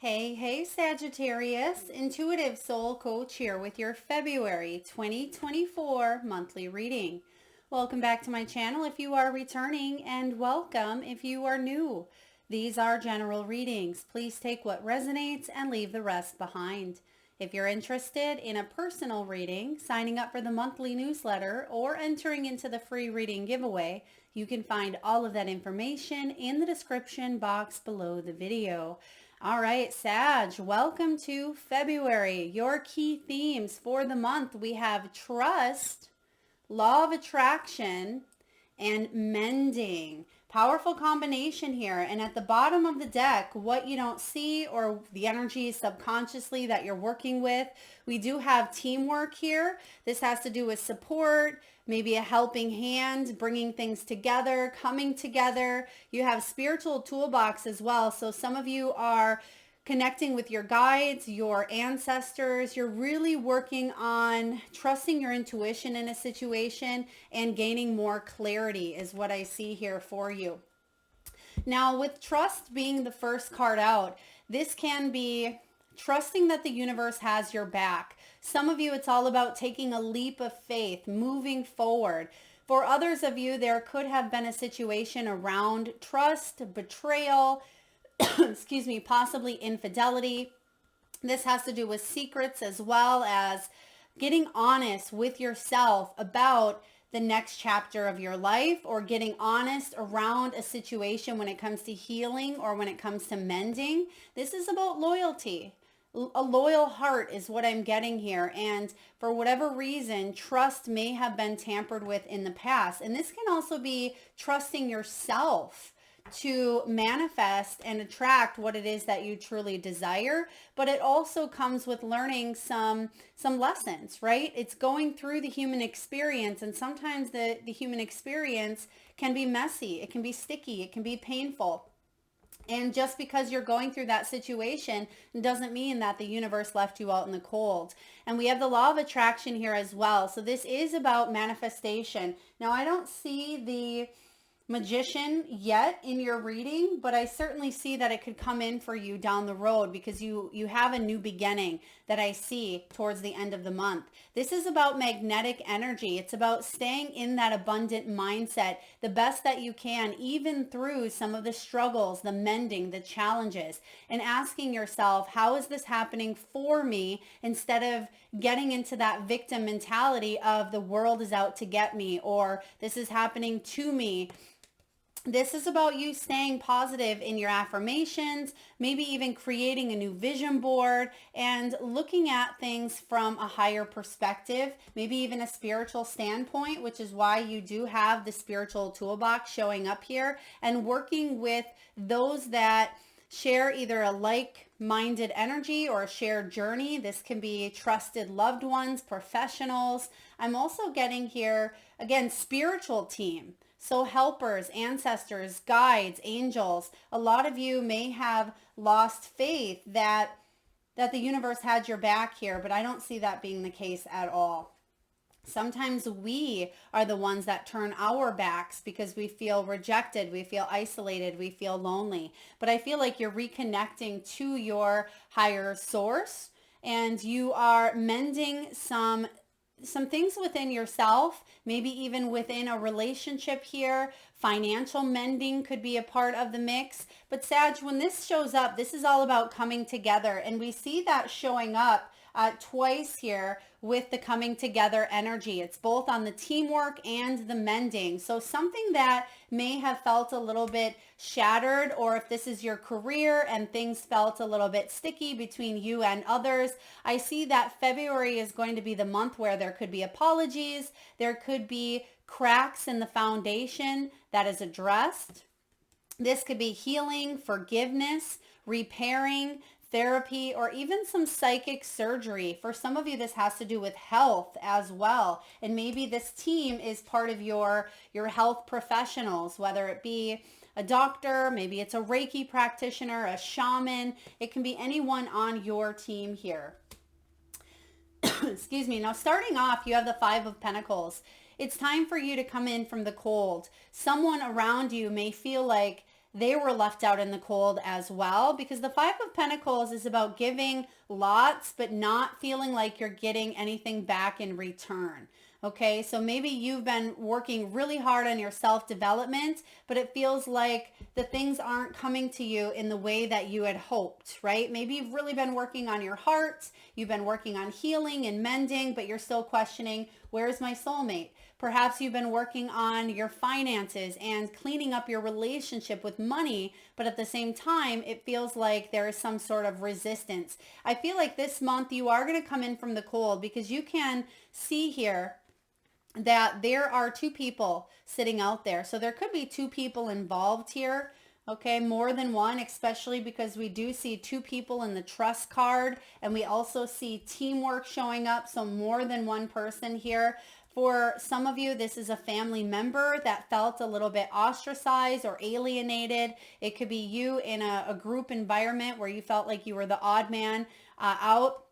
Hey, Sagittarius, Intuitive Soul Coach here with your February 2024 monthly reading. Welcome back to my channel if you are returning, and welcome if you are new. These are general readings. Please take what resonates and leave the rest behind. If you're interested in a personal reading, signing up for the monthly newsletter, or entering into the free reading giveaway, you can find all of that information in the description box below the video. All right, Sag, welcome to February. Your key themes for the month, we have trust, law of attraction, and mending. Powerful combination here. And at the bottom of the deck, what you don't see or the energy subconsciously that you're working with, we do have teamwork here. This has to do with support, maybe a helping hand, bringing things together, coming together. You have spiritual toolbox as well. So some of you are connecting with your guides, your ancestors. You're really working on trusting your intuition in a situation and gaining more clarity is what I see here for you. Now, with trust being the first card out, this can be trusting that the universe has your back. Some of you, it's all about taking a leap of faith, moving forward. For others of you, there could have been a situation around trust, betrayal, excuse me, possibly infidelity. This has to do with secrets as well as getting honest with yourself about the next chapter of your life, or getting honest around a situation when it comes to healing or when it comes to mending. This is about loyalty. A loyal heart is what I'm getting here. And for whatever reason, trust may have been tampered with in the past. And this can also be trusting yourself to manifest and attract what it is that you truly desire. But it also comes with learning some lessons, right? It's going through the human experience, and sometimes the human experience can be messy, it can be sticky, it can be painful. And just because you're going through that situation doesn't mean that the universe left you out in the cold. And we have the law of attraction here as well. So this is about manifestation. Now, I don't see the Magician yet in your reading, but I certainly see that it could come in for you down the road, because you have a new beginning that I see towards the end of the month. This is about magnetic energy. It's about staying in that abundant mindset the best that you can, even through some of the struggles, the mending, the challenges, and asking yourself, how is this happening for me, instead of getting into that victim mentality of the world is out to get me, or this is happening to me. This is about you staying positive in your affirmations, maybe even creating a new vision board and looking at things from a higher perspective, maybe even a spiritual standpoint, which is why you do have the spiritual toolbox showing up here, and working with those that share either a like-minded energy or a shared journey. This can be trusted loved ones, professionals. I'm also getting here, again, spiritual team. So helpers, ancestors, guides, angels. A lot of you may have lost faith that the universe had your back here, but I don't see that being the case at all. Sometimes we are the ones that turn our backs because we feel rejected, we feel isolated, we feel lonely. But I feel like you're reconnecting to your higher source, and you are mending some things within yourself, maybe even within a relationship here. Financial mending could be a part of the mix. But Sag, when this shows up, this is all about coming together. And we see that showing up twice here with the coming together energy. It's both on the teamwork and the mending. So something that may have felt a little bit shattered, or if this is your career and things felt a little bit sticky between you and others, I see that February is going to be the month where there could be apologies. There could be cracks in the foundation that is addressed. This could be healing, forgiveness, repairing, therapy, or even some psychic surgery. For some of you, this has to do with health as well. And maybe this team is part of your health professionals, whether it be a doctor, maybe it's a Reiki practitioner, a shaman. It can be anyone on your team here. Excuse me. Now, starting off, you have the Five of Pentacles. It's time for you to come in from the cold. Someone around you may feel like they were left out in the cold as well, because the Five of Pentacles is about giving lots, but not feeling like you're getting anything back in return. Okay, so maybe you've been working really hard on your self-development, but it feels like the things aren't coming to you in the way that you had hoped, right? Maybe you've really been working on your heart, you've been working on healing and mending, but you're still questioning, where's my soulmate? Perhaps you've been working on your finances and cleaning up your relationship with money, but at the same time, it feels like there is some sort of resistance. I feel like this month you are going to come in from the cold, because you can see here that there are two people sitting out there. So there could be two people involved here. Okay, more than one, especially because we do see two people in the trust card, and we also see teamwork showing up. So more than one person here. For some of you, this is a family member that felt a little bit ostracized or alienated. It could be you in a group environment where you felt like you were the odd man out.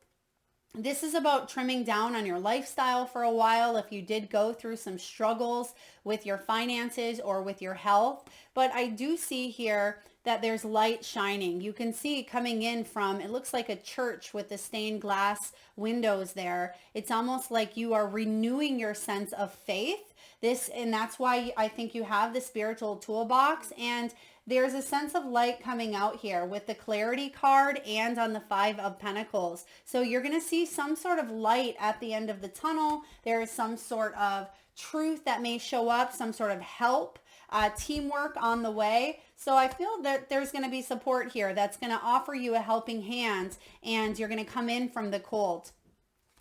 This is about trimming down on your lifestyle for a while if you did go through some struggles with your finances or with your health. But I do see here that there's light shining. You can see coming in from, it looks like a church with the stained glass windows there. It's almost like you are renewing your sense of faith. And that's why I think you have the spiritual toolbox, and there's a sense of light coming out here with the clarity card and on the Five of Pentacles. So you're going to see some sort of light at the end of the tunnel. There is some sort of truth that may show up, some sort of help, teamwork on the way. So I feel that there's going to be support here that's going to offer you a helping hand, and you're going to come in from the cold.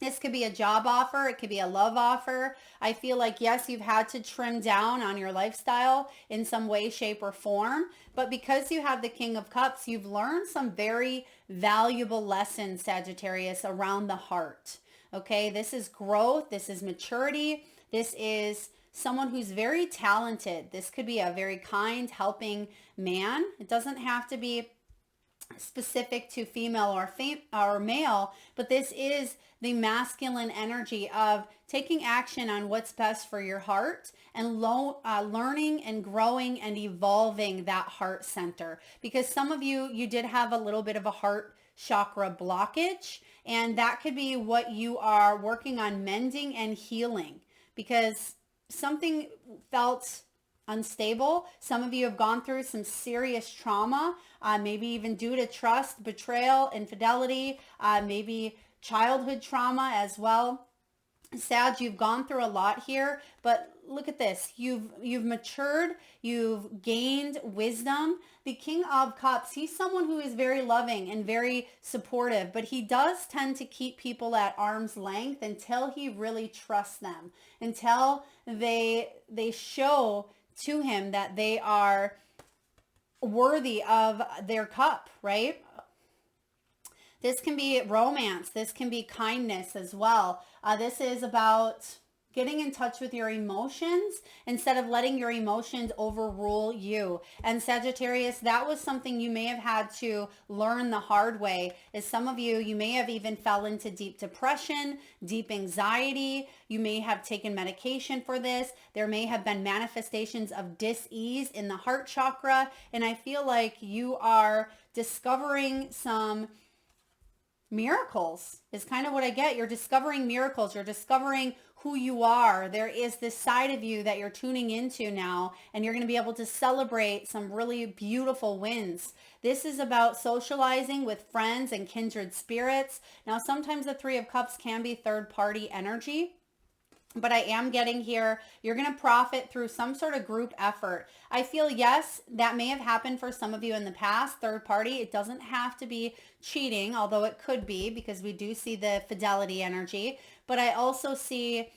This could be a job offer. It could be a love offer. I feel like, yes, you've had to trim down on your lifestyle in some way, shape, or form. But because you have the King of Cups, you've learned some very valuable lessons, Sagittarius, around the heart. Okay, this is growth. This is maturity. This is someone who's very talented. This could be a very kind, helping man. It doesn't have to be specific to female or male, but this is the masculine energy of taking action on what's best for your heart and learning and growing and evolving that heart center. Because some of you did have a little bit of a heart chakra blockage, and that could be what you are working on mending and healing, because something felt unstable. Some of you have gone through some serious trauma, maybe even due to trust, betrayal, infidelity, maybe childhood trauma as well. Sag, you've gone through a lot here, but look at this. You've matured, you've gained wisdom. The King of Cups, he's someone who is very loving and very supportive, but he does tend to keep people at arm's length until he really trusts them, until they show to him that they are worthy of their cup, right? This can be romance. This can be kindness as well. This is about getting in touch with your emotions instead of letting your emotions overrule you. And Sagittarius, that was something you may have had to learn the hard way. As some of you may have even fell into deep depression, deep anxiety. You may have taken medication for this. There may have been manifestations of dis-ease in the heart chakra. And I feel like you are discovering some miracles is kind of what I get. You're discovering miracles. You're discovering who you are. There is this side of you that you're tuning into now, and you're going to be able to celebrate some really beautiful wins. This is about socializing with friends and kindred spirits. Now, sometimes the Three of Cups can be third-party energy, but I am getting here, you're going to profit through some sort of group effort. I feel, yes, that may have happened for some of you in the past, third party. It doesn't have to be cheating, although it could be, because we do see the fidelity energy. But I also see,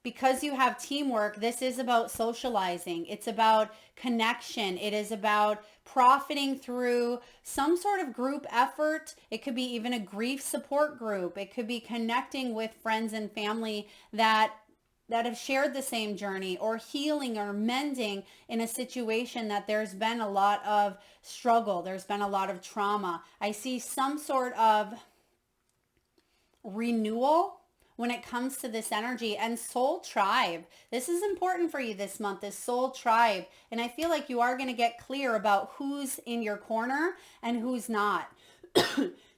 because you have teamwork, this is about socializing. It's about connection. It is about profiting through some sort of group effort. It could be even a grief support group. It could be connecting with friends and family that have shared the same journey, or healing or mending in a situation that there's been a lot of struggle. There's been a lot of trauma. I see some sort of renewal when it comes to this energy. And soul tribe, this is important for you this month, this soul tribe. And I feel like you are going to get clear about who's in your corner and who's not.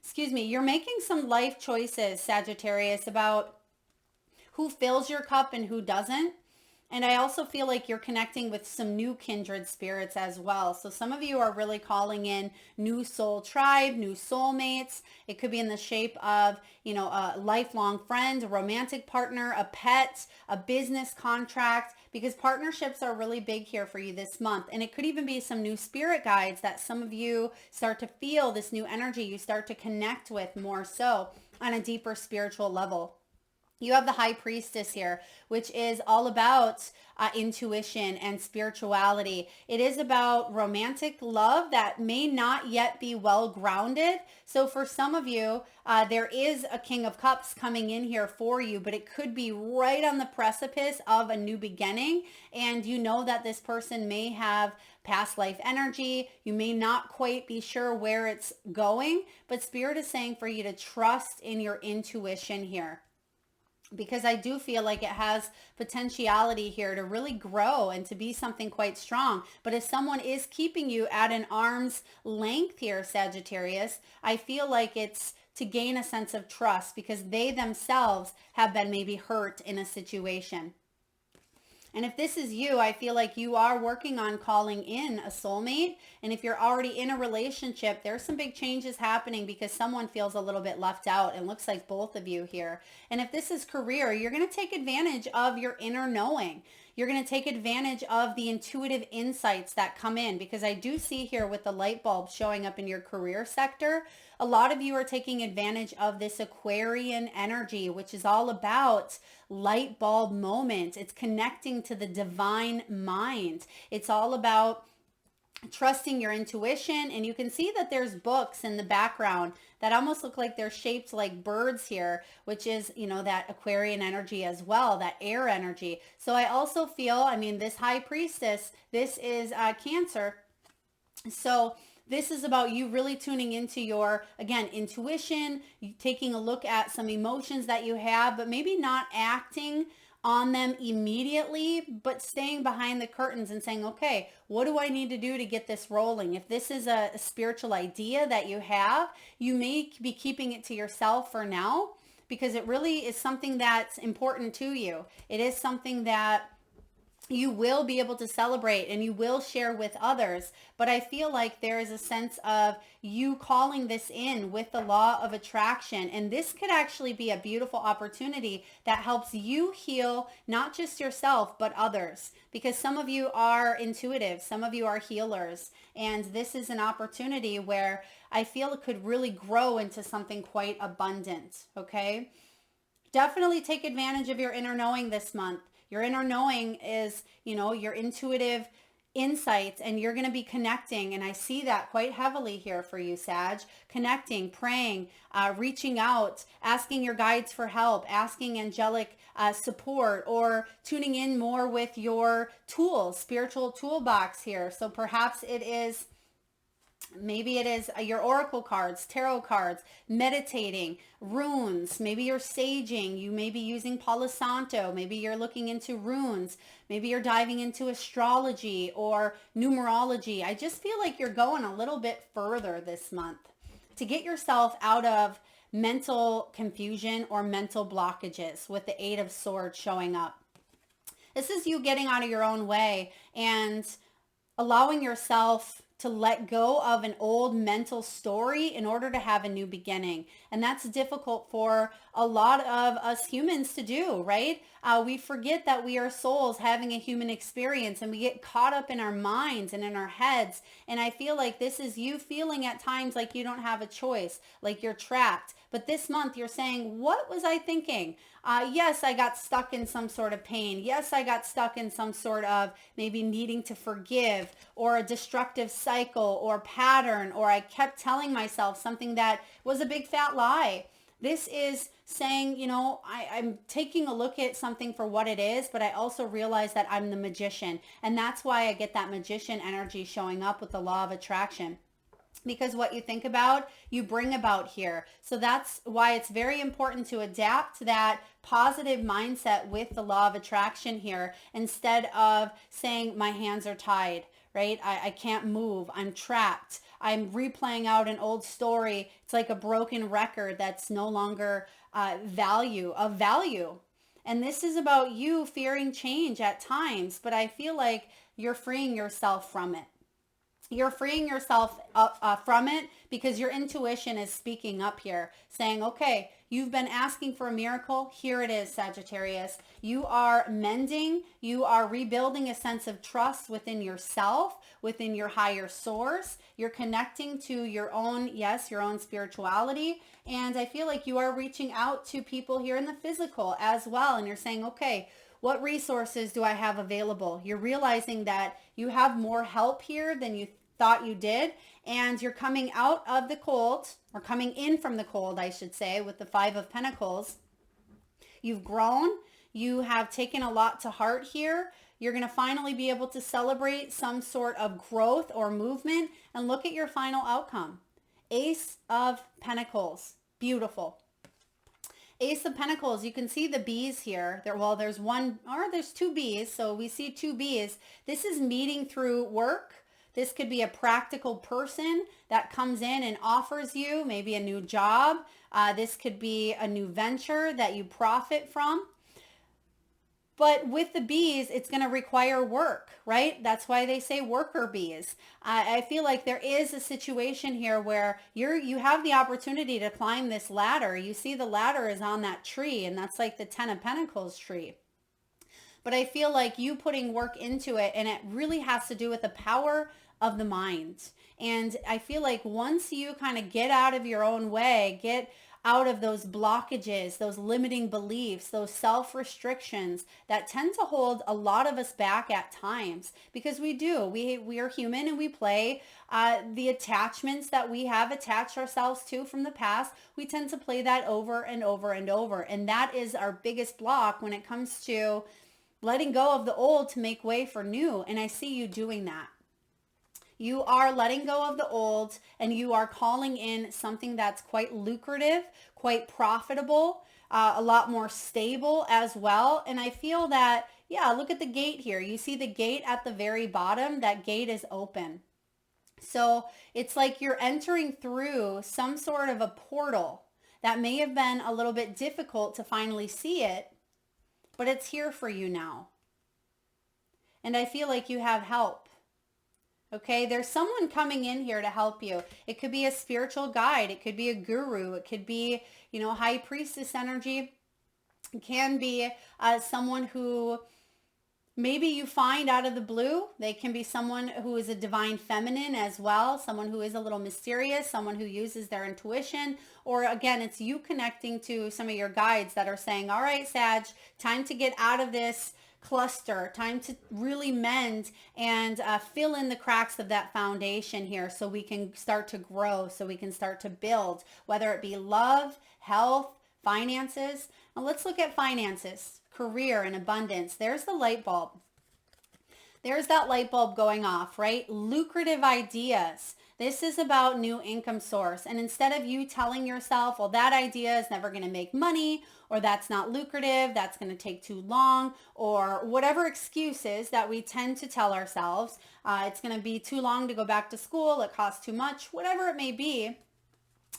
Excuse me. You're making some life choices, Sagittarius, about who fills your cup and who doesn't. And I also feel like you're connecting with some new kindred spirits as well. So some of you are really calling in new soul tribe, new soulmates. It could be in the shape of, a lifelong friend, a romantic partner, a pet, a business contract, because partnerships are really big here for you this month. And it could even be some new spirit guides that some of you start to feel this new energy. You start to connect with more so on a deeper spiritual level. You have the High Priestess here, which is all about intuition and spirituality. It is about romantic love that may not yet be well grounded. So for some of you, there is a King of Cups coming in here for you, but it could be right on the precipice of a new beginning. And you know that this person may have past life energy. You may not quite be sure where it's going, but Spirit is saying for you to trust in your intuition here, because I do feel like it has potentiality here to really grow and to be something quite strong. But if someone is keeping you at an arm's length here, Sagittarius, I feel like it's to gain a sense of trust because they themselves have been maybe hurt in a situation. And if this is you, I feel like you are working on calling in a soulmate. And if you're already in a relationship, there's some big changes happening because someone feels a little bit left out, and looks like both of you here. And if this is career, you're going to take advantage of your inner knowing. You're going to take advantage of the intuitive insights that come in, because I do see here with the light bulb showing up in your career sector, a lot of you are taking advantage of this Aquarian energy, which is all about light bulb moment. It's connecting to the divine mind. It's all about trusting your intuition. And you can see that there's books in the background that almost look like they're shaped like birds here, which is, that Aquarian energy as well, that air energy. So I also feel, this High Priestess, this is Cancer. So this is about you really tuning into your, again, intuition, taking a look at some emotions that you have, but maybe not acting on them immediately, but staying behind the curtains and saying, okay, what do I need to do to get this rolling? If this is a spiritual idea that you have, you may be keeping it to yourself for now, because it really is something that's important to you. It is something that you will be able to celebrate and you will share with others. But I feel like there is a sense of you calling this in with the law of attraction. And this could actually be a beautiful opportunity that helps you heal not just yourself, but others. Because some of you are intuitive, some of you are healers. And this is an opportunity where I feel it could really grow into something quite abundant. Okay? Definitely take advantage of your inner knowing this month. Your inner knowing is, your intuitive insights, and you're going to be connecting. And I see that quite heavily here for you, Sag. Connecting, praying, reaching out, asking your guides for help, asking angelic support, or tuning in more with your tools, spiritual toolbox here. So perhaps maybe it is your oracle cards, tarot cards, meditating, runes. Maybe you're saging. You may be using Palo Santo. Maybe you're looking into runes. Maybe you're diving into astrology or numerology. I just feel like you're going a little bit further this month to get yourself out of mental confusion or mental blockages with the Eight of Swords showing up. This is you getting out of your own way and allowing yourself to let go of an old mental story in order to have a new beginning. And that's difficult for a lot of us humans to do, right? We forget that we are souls having a human experience, and we get caught up in our minds and in our heads. And I feel like this is you feeling at times like you don't have a choice, like you're trapped. But this month you're saying, what was I thinking? Yes, I got stuck in some sort of pain. Yes, I got stuck in some sort of maybe needing to forgive, or a destructive cycle or pattern, or I kept telling myself something that was a big fat lie. This is saying, I'm taking a look at something for what it is, but I also realize that I'm the magician. And that's why I get that magician energy showing up with the law of attraction. because what you think about, you bring about here. So that's why it's very important to adapt that positive mindset with the law of attraction here, instead of saying my hands are tied, right? I can't move. I'm trapped. I'm replaying out an old story. It's like a broken record that's no longer of value. And this is about you fearing change at times, but I feel like you're freeing yourself from it. You're freeing yourself from it because your intuition is speaking up here, saying, okay, you've been asking for a miracle. Here it is, Sagittarius. You are mending. You are rebuilding a sense of trust within yourself, within your higher source. You're connecting to your own, yes, your own spirituality. And I feel like you are reaching out to people here in the physical as well. And you're saying, okay, what resources do I have available? You're realizing that you have more help here than you thought you did, and you're coming out of the cold, or coming in from the cold, I should say, with the Five of Pentacles. You've grown. You have taken a lot to heart here. You're going to finally be able to celebrate some sort of growth or movement, and look at your final outcome. Ace of Pentacles. Beautiful. Ace of Pentacles, you can see the bees here. There's one, or there's two bees, so we see two bees. This is meeting through work. This could be a practical person that comes in and offers you maybe a new job. This could be a new venture that you profit from. But with the bees, it's going to require work, right? That's why they say worker bees. I feel like there is a situation here where you have the opportunity to climb this ladder. You see the ladder is on that tree, and that's like the Ten of Pentacles tree. But I feel like you putting work into it, and it really has to do with the power of the mind. And I feel like once you kind of get out of your own way, get out of those blockages, those limiting beliefs, those self-restrictions that tend to hold a lot of us back at times, because we do. We are human, and we play the attachments that we have attached ourselves to from the past. We tend to play that over and over and over. And that is our biggest block when it comes to letting go of the old to make way for new. And I see you doing that. You are letting go of the old, and you are calling in something that's quite lucrative, quite profitable, a lot more stable as well. And I feel that, yeah, look at the gate here. You see the gate at the very bottom. That gate is open. So it's like you're entering through some sort of a portal that may have been a little bit difficult to finally see it, but it's here for you now. And I feel like you have help. Okay, there's someone coming in here to help you. It could be a spiritual guide. It could be a guru. It could be, high priestess energy. It can be someone who maybe you find out of the blue. They can be someone who is a divine feminine as well, someone who is a little mysterious, someone who uses their intuition. Or again, it's you connecting to some of your guides that are saying, all right, Sag, time to get out of this cluster, time to really mend and fill in the cracks of that foundation here, so we can start to grow, so we can start to build, whether it be love, health, finances. Now let's look at finances, career, and abundance. There's the light bulb. There's that light bulb going off, right? Lucrative ideas. This is about new income source. And instead of you telling yourself, well, that idea is never going to make money, or that's not lucrative, that's going to take too long, or whatever excuses that we tend to tell ourselves, it's going to be too long to go back to school, it costs too much, whatever it may be,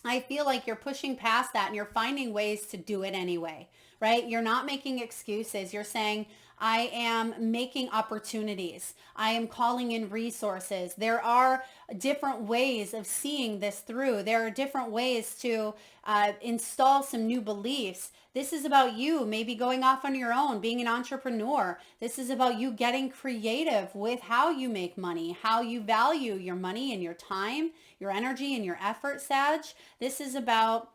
I feel like you're pushing past that and you're finding ways to do it anyway, right? You're not making excuses. You're saying, I am making opportunities. I am calling in resources. There are different ways of seeing this through. There are different ways to install some new beliefs. This is about you maybe going off on your own, being an entrepreneur. This is about you getting creative with how you make money, how you value your money and your time, your energy and your effort, Sag. This is about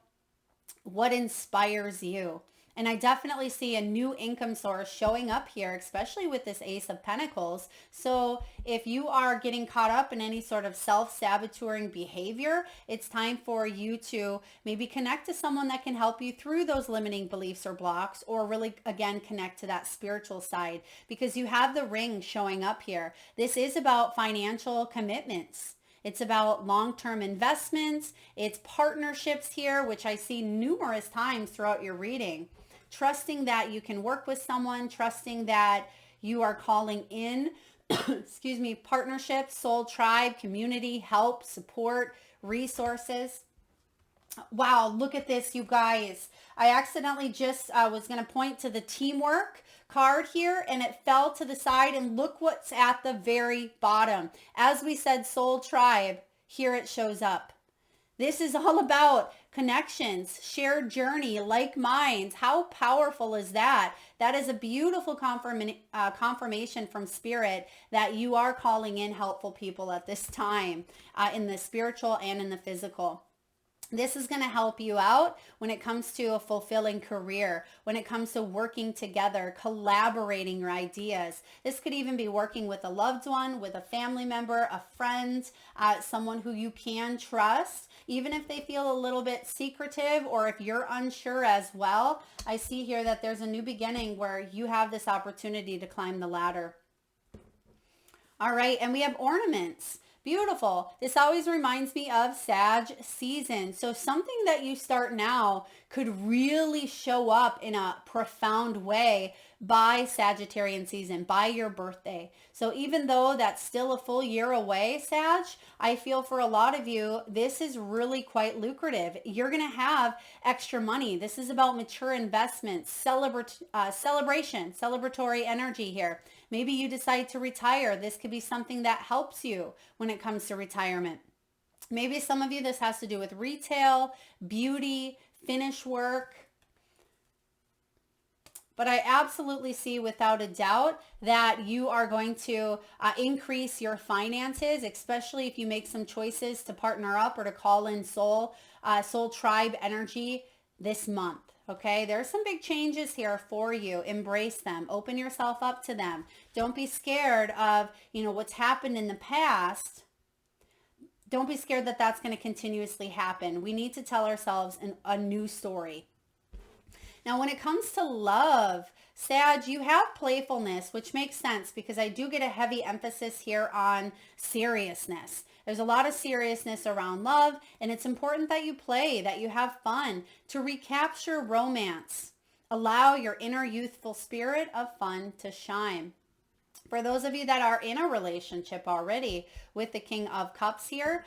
what inspires you. And I definitely see a new income source showing up here, especially with this Ace of Pentacles. So if you are getting caught up in any sort of self-saboteuring behavior, it's time for you to maybe connect to someone that can help you through those limiting beliefs or blocks, or really, again, connect to that spiritual side, because you have the ring showing up here. This is about financial commitments. It's about long-term investments. It's partnerships here, which I see numerous times throughout your reading. Trusting that you can work with someone, trusting that you are calling in, excuse me, partnerships, soul tribe, community, help, support, resources. Wow, look at this, you guys. I accidentally just was going to point to the teamwork card here and it fell to the side, and look what's at the very bottom. As we said, soul tribe, here it shows up. This is all about connections, shared journey, like minds. How powerful is that? That is a beautiful confirmation from Spirit that you are calling in helpful people at this time, in the spiritual and in the physical. This is going to help you out when it comes to a fulfilling career, when it comes to working together, collaborating your ideas. This could even be working with a loved one, with a family member, a friend, someone who you can trust, even if they feel a little bit secretive or if you're unsure as well. I see here that there's a new beginning where you have this opportunity to climb the ladder. All right, and we have ornaments. Beautiful. This always reminds me of Sag season. So something that you start now could really show up in a profound way by Sagittarian season, by your birthday. So even though that's still a full year away, Sag, I feel for a lot of you, this is really quite lucrative. You're going to have extra money. This is about mature investments, celebration, celebratory energy here. Maybe you decide to retire. This could be something that helps you when it comes to retirement. Maybe some of you, this has to do with retail, beauty, finish work. But I absolutely see without a doubt that you are going to increase your finances, especially if you make some choices to partner up or to call in soul tribe energy this month. Okay, there's some big changes here for you. Embrace them. Open yourself up to them. Don't be scared of, what's happened in the past. Don't be scared that that's going to continuously happen. We need to tell ourselves a new story. Now, when it comes to love, Sag, you have playfulness, which makes sense because I do get a heavy emphasis here on seriousness. There's a lot of seriousness around love, and it's important that you play, that you have fun, to recapture romance. Allow your inner youthful spirit of fun to shine. For those of you that are in a relationship already with the King of Cups here,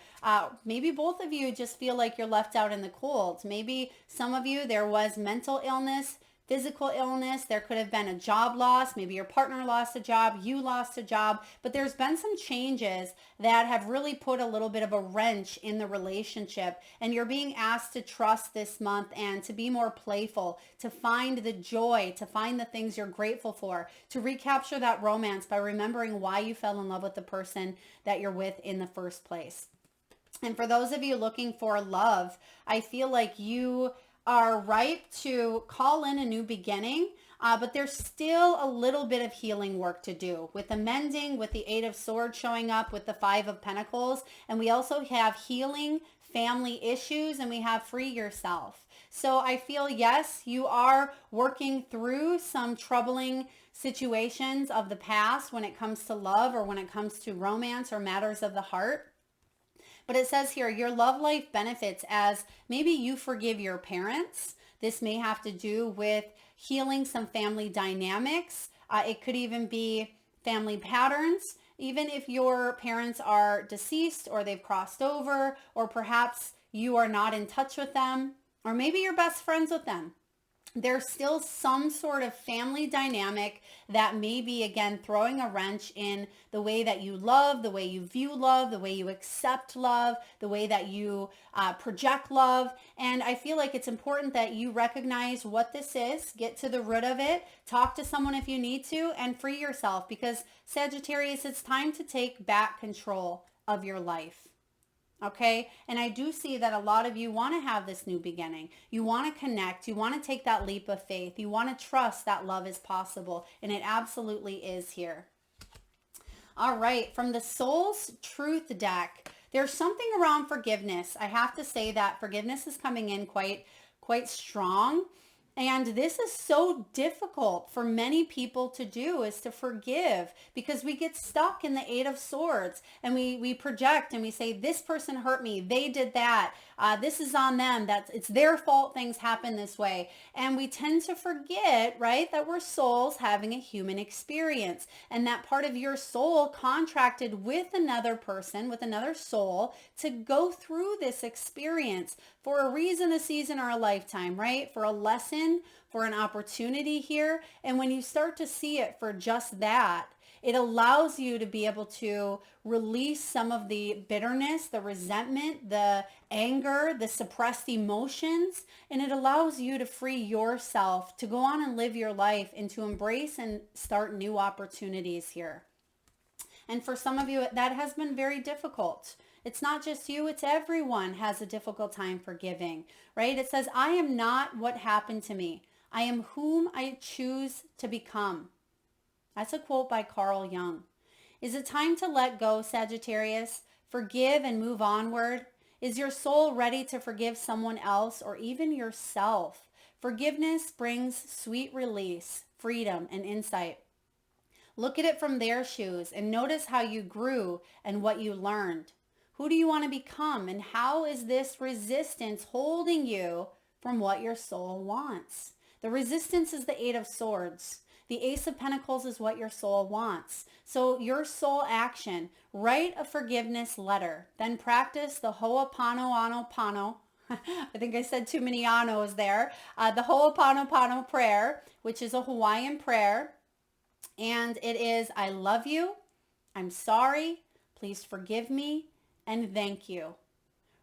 maybe both of you just feel like you're left out in the cold. Maybe some of you, there was mental illness, physical illness. There could have been a job loss. Maybe your partner lost a job, you lost a job, but there's been some changes that have really put a little bit of a wrench in the relationship. And you're being asked to trust this month and to be more playful, to find the joy, to find the things you're grateful for, to recapture that romance by remembering why you fell in love with the person that you're with in the first place. And for those of you looking for love, I feel like you are ripe to call in a new beginning, but there's still a little bit of healing work to do with the mending, with the Eight of Swords showing up, with the Five of Pentacles. And we also have healing family issues, and we have free yourself. So I feel, yes, you are working through some troubling situations of the past when it comes to love or when it comes to romance or matters of the heart. But it says here, your love life benefits as maybe you forgive your parents. This may have to do with healing some family dynamics. It could even be family patterns. Even if your parents are deceased or they've crossed over, or perhaps you are not in touch with them, or maybe you're best friends with them. There's still some sort of family dynamic that may be, again, throwing a wrench in the way that you love, the way you view love, the way you accept love, the way that you project love. And I feel like it's important that you recognize what this is, get to the root of it, talk to someone if you need to, and free yourself. Because Sagittarius, it's time to take back control of your life. Okay. And I do see that a lot of you want to have this new beginning. You want to connect. You want to take that leap of faith. You want to trust that love is possible. And it absolutely is here. All right. From the Soul's Truth deck, there's something around forgiveness. I have to say that forgiveness is coming in quite strong. And this is so difficult for many people to do, is to forgive, because we get stuck in the Eight of Swords and we project and we say, this person hurt me. They did that. This is on them. It's their fault things happen this way. And we tend to forget, right, that we're souls having a human experience, and that part of your soul contracted with another person, with another soul, to go through this experience for a reason, a season, or a lifetime, right? For a lesson, for an opportunity here. And when you start to see it for just that, it allows you to be able to release some of the bitterness, the resentment, the anger, the suppressed emotions, and it allows you to free yourself to go on and live your life and to embrace and start new opportunities here. And for some of you, that has been very difficult. It's not just you, it's everyone has a difficult time forgiving, right? It says, I am not what happened to me. I am whom I choose to become. That's a quote by Carl Jung. Is it time to let go, Sagittarius? Forgive and move onward? Is your soul ready to forgive someone else or even yourself? Forgiveness brings sweet release, freedom, and insight. Look at it from their shoes and notice how you grew and what you learned. Who do you want to become, and how is this resistance holding you from what your soul wants? The resistance is the Eight of Swords. The Ace of Pentacles is what your soul wants. So your soul action, write a forgiveness letter, then practice the Ho'oponopono. I think I said too many anos there. The Ho'oponopono prayer, which is a Hawaiian prayer. And it is, I love you, I'm sorry, please forgive me, and thank you.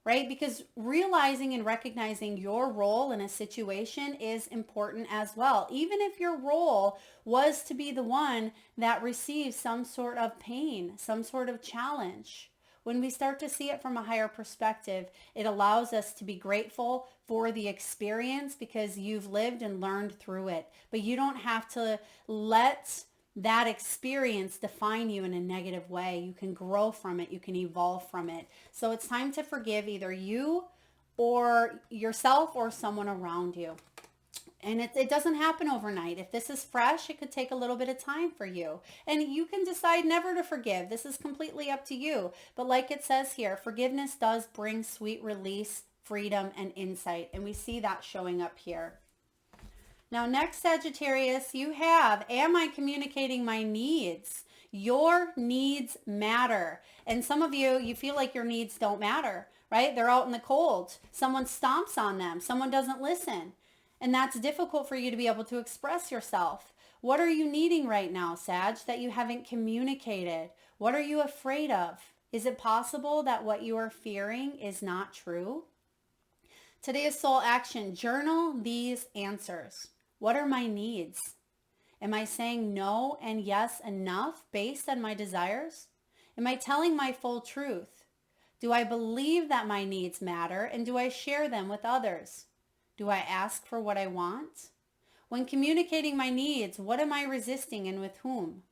Right? Because realizing and recognizing your role in a situation is important as well. Even if your role was to be the one that receives some sort of pain, some sort of challenge. When we start to see it from a higher perspective, it allows us to be grateful for the experience because you've lived and learned through it. But you don't have to let that experience define you in a negative way. You can grow from it. You can evolve from it. So it's time to forgive either you or yourself or someone around you. And it doesn't happen overnight. If this is fresh, it could take a little bit of time for you. And you can decide never to forgive. This is completely up to you. But like it says here, forgiveness does bring sweet release, freedom, and insight. And we see that showing up here. Now, next, Sagittarius, you have, am I communicating my needs? Your needs matter. And some of you, you feel like your needs don't matter, right? They're out in the cold. Someone stomps on them. Someone doesn't listen. And that's difficult for you to be able to express yourself. What are you needing right now, Sag, that you haven't communicated? What are you afraid of? Is it possible that what you are fearing is not true? Today's soul action, journal these answers. What are my needs? Am I saying no and yes enough based on my desires? Am I telling my full truth? Do I believe that my needs matter, and do I share them with others? Do I ask for what I want? When communicating my needs, what am I resisting and with whom?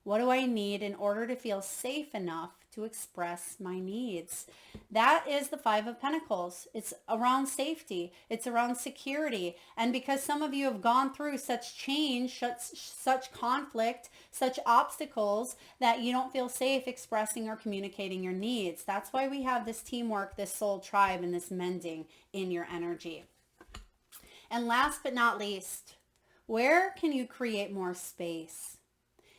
What do I need in order to feel safe enough to express my needs? That is the Five of Pentacles. It's around safety. It's around security. And because some of you have gone through such change, such conflict, such obstacles that you don't feel safe expressing or communicating your needs. That's why we have this teamwork, this soul tribe, and this mending in your energy. And last but not least, where can you create more space?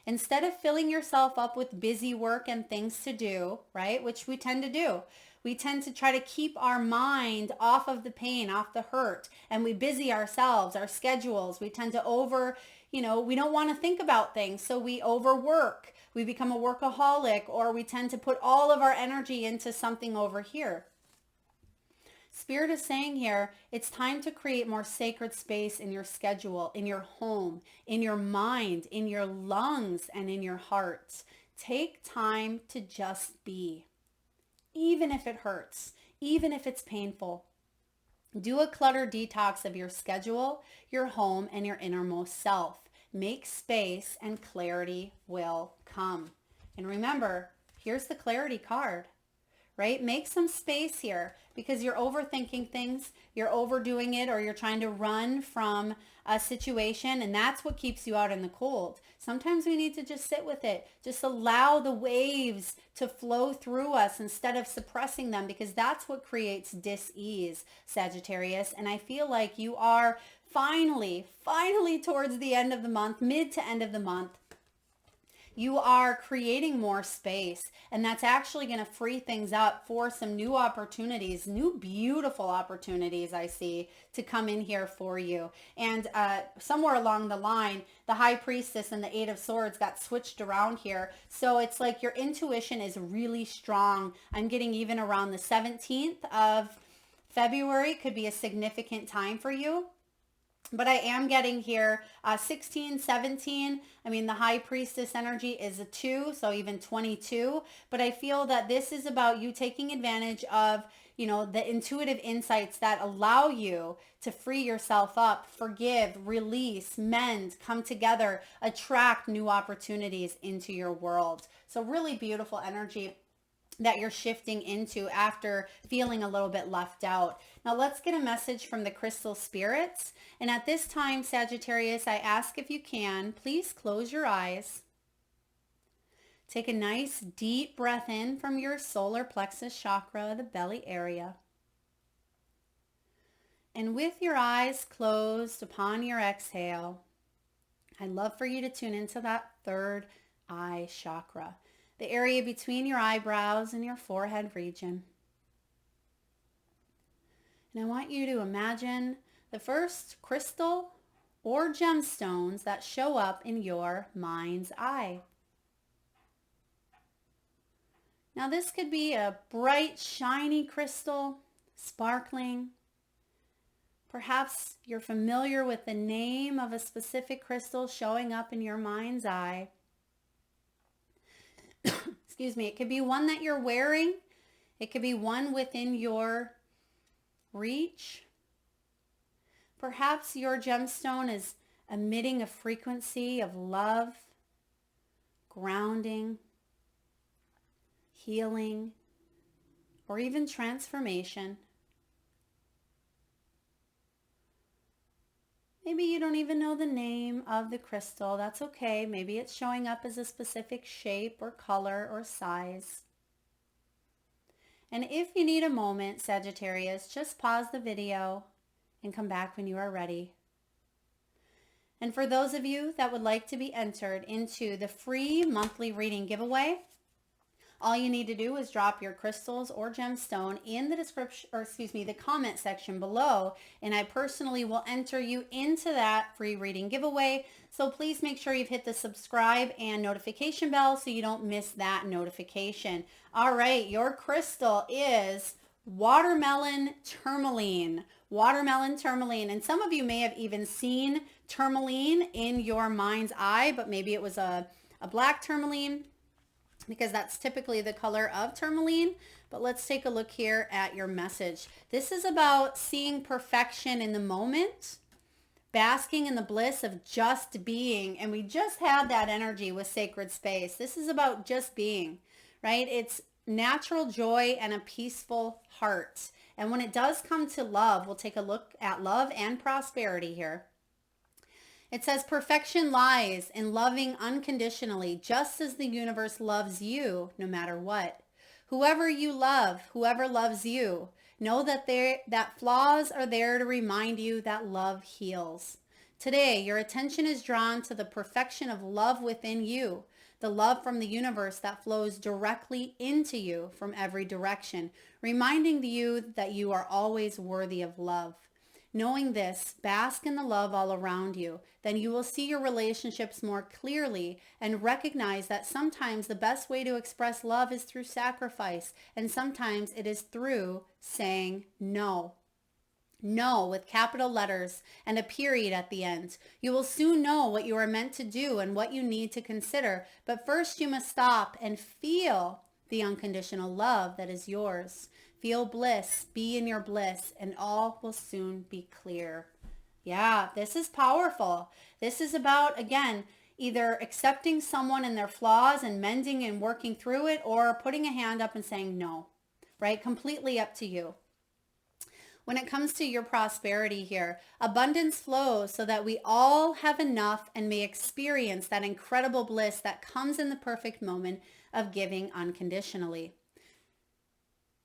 Instead of filling yourself up with busy work and things to do, right, which we tend to do, we tend to try to keep our mind off of the pain, off the hurt, and we busy ourselves, our schedules. We tend to we don't want to think about things, so we overwork. We become a workaholic, or we tend to put all of our energy into something over here. Spirit is saying here, it's time to create more sacred space in your schedule, in your home, in your mind, in your lungs, and in your heart. Take time to just be, even if it hurts, even if it's painful. Do a clutter detox of your schedule, your home, and your innermost self. Make space and clarity will come. And remember, here's the clarity card. right? Make some space here because you're overthinking things, you're overdoing it, or you're trying to run from a situation, and that's what keeps you out in the cold. Sometimes we need to just sit with it, just allow the waves to flow through us instead of suppressing them, because that's what creates dis-ease, Sagittarius. And I feel like you are finally towards the end of the month, mid to end of the month, you are creating more space, and that's actually going to free things up for some new opportunities, new beautiful opportunities I see to come in here for you. And somewhere along the line, the High Priestess and the Eight of Swords got switched around here. So it's like your intuition is really strong. I'm getting even around the 17th of February could be a significant time for you. But I am getting here 16, 17. I mean, the High Priestess energy is a 2, so even 22. But I feel that this is about you taking advantage of, you know, the intuitive insights that allow you to free yourself up, forgive, release, mend, come together, attract new opportunities into your world. So really beautiful energy that you're shifting into after feeling a little bit left out. Now let's get a message from the crystal spirits. And at this time, Sagittarius, I ask if you can, please close your eyes. Take a nice deep breath in from your solar plexus chakra, the belly area. And with your eyes closed upon your exhale, I'd love for you to tune into that third eye chakra, the area between your eyebrows and your forehead region. And I want you to imagine the first crystal or gemstones that show up in your mind's eye. Now this could be a bright, shiny crystal, sparkling. Perhaps you're familiar with the name of a specific crystal showing up in your mind's eye. Excuse me, it could be one that you're wearing. It could be one within your reach. Perhaps your gemstone is emitting a frequency of love, grounding, healing, or even transformation. Maybe you don't even know the name of the crystal. That's okay. Maybe it's showing up as a specific shape or color or size. And if you need a moment, Sagittarius, just pause the video and come back when you are ready. And for those of you that would like to be entered into the free monthly reading giveaway, all you need to do is drop your crystals or gemstone in the description, or the comment section below, and I personally will enter you into that free reading giveaway. So please make sure you've hit the subscribe and notification bell so you don't miss that notification. All right, your crystal is watermelon tourmaline. Watermelon tourmaline. And some of you may have even seen tourmaline in your mind's eye, but maybe it was a black tourmaline, because that's typically the color of tourmaline. But let's take a look here at your message. This is about seeing perfection in the moment, basking in the bliss of just being. And we just had that energy with sacred space. This is about just being, right? It's natural joy and a peaceful heart. And when it does come to love, we'll take a look at love and prosperity here. It says perfection lies in loving unconditionally, just as the universe loves you no matter what. Whoever you love, whoever loves you, know that flaws are there to remind you that love heals. Today, your attention is drawn to the perfection of love within you, the love from the universe that flows directly into you from every direction, reminding you that you are always worthy of love. Knowing this, bask in the love all around you. Then you will see your relationships more clearly and recognize that sometimes the best way to express love is through sacrifice, and sometimes it is through saying no. No with capital letters and a period at the end. You will soon know what you are meant to do and what you need to consider, but first you must stop and feel the unconditional love that is yours. Feel bliss, be in your bliss, and all will soon be clear. Yeah, this is powerful. This is about, again, either accepting someone and their flaws and mending and working through it, or putting a hand up and saying no. right? Completely up to you. When it comes to your prosperity here, abundance flows so that we all have enough and may experience that incredible bliss that comes in the perfect moment of giving unconditionally,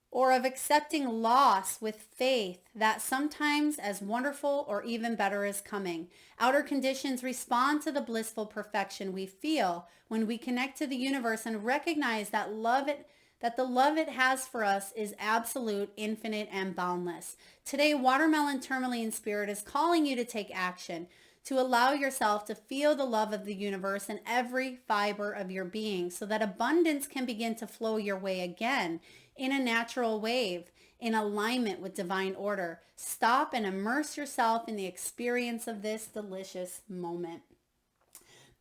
or of accepting loss with faith that sometimes as wonderful or even better is coming. Outer conditions respond to the blissful perfection we feel when we connect to the universe and recognize that the love it has for us is absolute, infinite, and boundless. Today, Watermelon Tourmaline Spirit is calling you to take action, to allow yourself to feel the love of the universe in every fiber of your being so that abundance can begin to flow your way again in a natural wave, in alignment with divine order. Stop and immerse yourself in the experience of this delicious moment.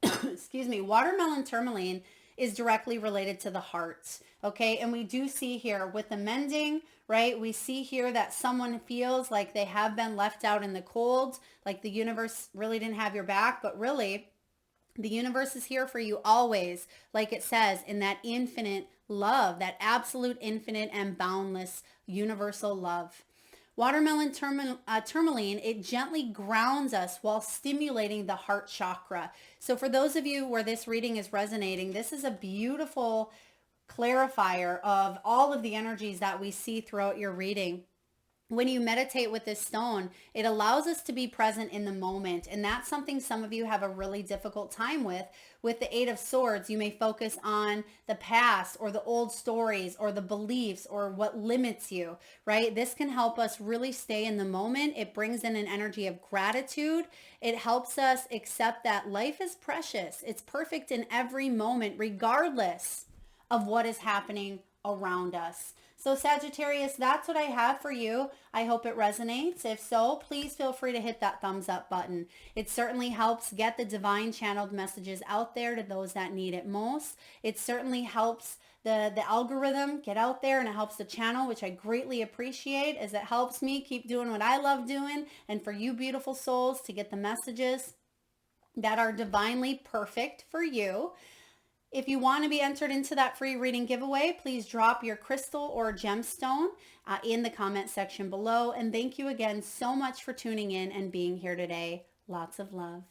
Excuse me. Watermelon Tourmaline is directly related to the heart. Okay. And we do see here with the mending, right? We see here that someone feels like they have been left out in the cold, like the universe really didn't have your back, but really the universe is here for you always, like it says, in that infinite love, that absolute, infinite, and boundless universal love. Watermelon tourmaline, it gently grounds us while stimulating the heart chakra. So for those of you where this reading is resonating, this is a beautiful clarifier of all of the energies that we see throughout your reading. When you meditate with this stone, it allows us to be present in the moment. And that's something some of you have a really difficult time with. With the Eight of Swords, you may focus on the past or the old stories or the beliefs or what limits you, right? This can help us really stay in the moment. It brings in an energy of gratitude. It helps us accept that life is precious. It's perfect in every moment, regardless of what is happening around us. So Sagittarius, that's what I have for you. I hope it resonates. If so, please feel free to hit that thumbs up button. It certainly helps get the divine channeled messages out there to those that need it most. It certainly helps the algorithm get out there, and it helps the channel, which I greatly appreciate, as it helps me keep doing what I love doing, and for you beautiful souls to get the messages that are divinely perfect for you. If you want to be entered into that free reading giveaway, please drop your crystal or gemstone in the comment section below. And thank you again so much for tuning in and being here today. Lots of love.